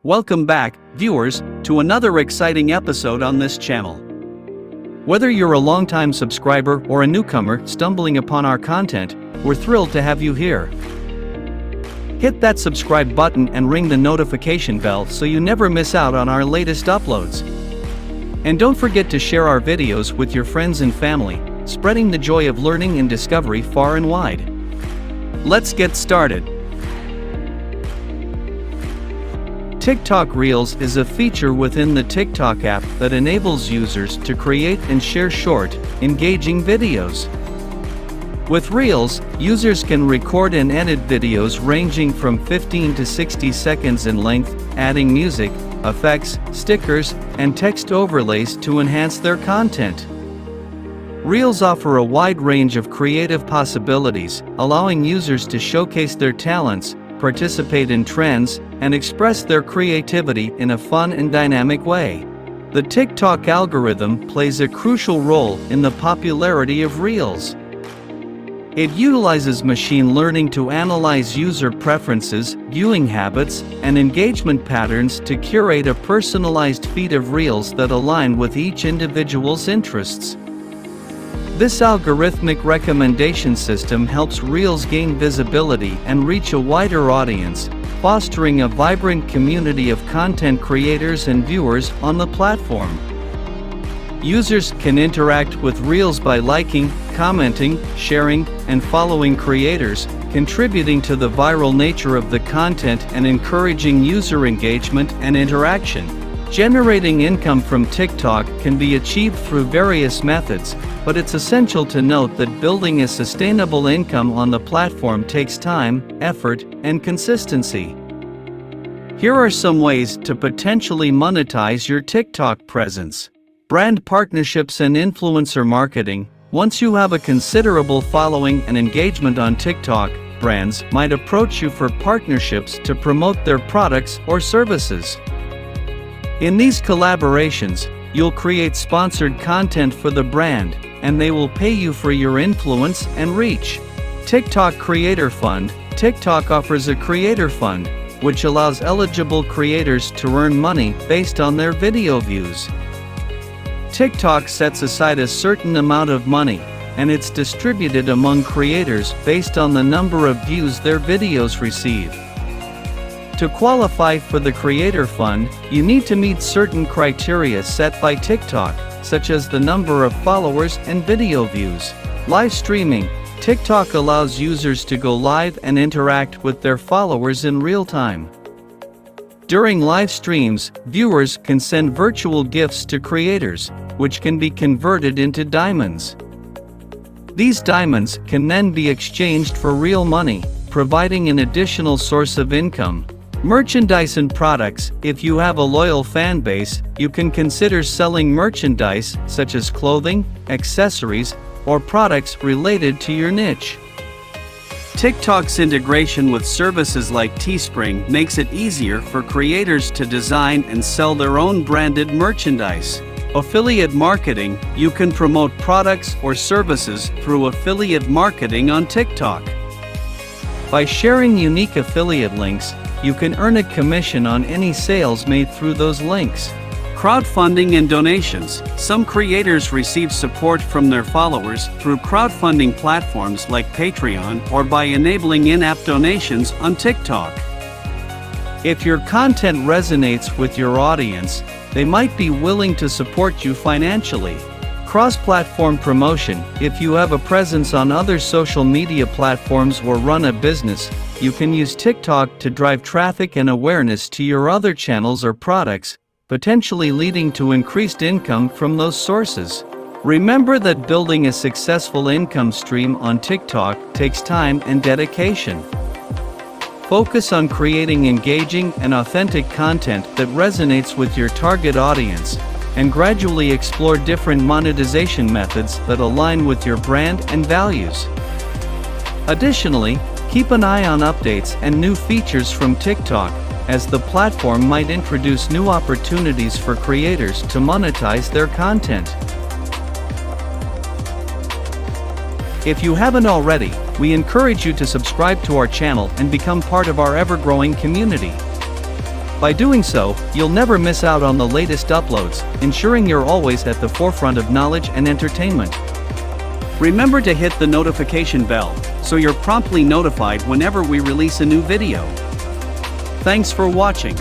Welcome back, viewers, to another exciting episode on this channel. Whether you're a longtime subscriber or a newcomer stumbling upon our content, we're thrilled to have you here. Hit that subscribe button and ring the notification bell so you never miss out on our latest uploads. And don't forget to share our videos with your friends and family, spreading the joy of learning and discovery far and wide. Let's get started. TikTok Reels is a feature within the TikTok app that enables users to create and share short, engaging videos. With Reels, users can record and edit videos ranging from 15 to 60 seconds in length, adding music, effects, stickers, and text overlays to enhance their content. Reels offer a wide range of creative possibilities, allowing users to showcase their talents, participate in trends, and express their creativity in a fun and dynamic way. The TikTok algorithm plays a crucial role in the popularity of Reels. It utilizes machine learning to analyze user preferences, viewing habits, and engagement patterns to curate a personalized feed of Reels that align with each individual's interests. This algorithmic recommendation system helps Reels gain visibility and reach a wider audience, fostering a vibrant community of content creators and viewers on the platform. Users can interact with Reels by liking, commenting, sharing, and following creators, contributing to the viral nature of the content and encouraging user engagement and interaction. Generating income from TikTok can be achieved through various methods, but it's essential to note that building a sustainable income on the platform takes time, effort, and consistency. Here are some ways to potentially monetize your TikTok presence. Brand partnerships and influencer marketing. Once you have a considerable following and engagement on TikTok, brands might approach you for partnerships to promote their products or services. In these collaborations, you'll create sponsored content for the brand, and they will pay you for your influence and reach. TikTok Creator Fund. TikTok offers a creator fund, which allows eligible creators to earn money based on their video views. TikTok sets aside a certain amount of money, and it's distributed among creators based on the number of views their videos receive. To qualify for the Creator Fund, you need to meet certain criteria set by TikTok, such as the number of followers and video views. Live streaming. TikTok allows users to go live and interact with their followers in real time. During live streams, viewers can send virtual gifts to creators, which can be converted into diamonds. These diamonds can then be exchanged for real money, providing an additional source of income. Merchandise and products. If you have a loyal fan base, you can consider selling merchandise such as clothing, accessories, or products related to your niche. TikTok's integration with services like Teespring makes it easier for creators to design and sell their own branded merchandise. Affiliate marketing. You can promote products or services through affiliate marketing on TikTok. By sharing unique affiliate links, you can earn a commission on any sales made through those links. Crowdfunding and donations. Some creators receive support from their followers through crowdfunding platforms like Patreon or by enabling in-app donations on TikTok. If your content resonates with your audience, they might be willing to support you financially. Cross-platform promotion. If you have a presence on other social media platforms or run a business, you can use TikTok to drive traffic and awareness to your other channels or products, potentially leading to increased income from those sources. Remember that building a successful income stream on TikTok takes time and dedication. Focus on creating engaging and authentic content that resonates with your target audience, and gradually explore different monetization methods that align with your brand and values. Additionally, keep an eye on updates and new features from TikTok, as the platform might introduce new opportunities for creators to monetize their content. If you haven't already, we encourage you to subscribe to our channel and become part of our ever-growing community. By doing so, you'll never miss out on the latest uploads, ensuring you're always at the forefront of knowledge and entertainment. Remember to hit the notification bell, so you're promptly notified whenever we release a new video. Thanks for watching.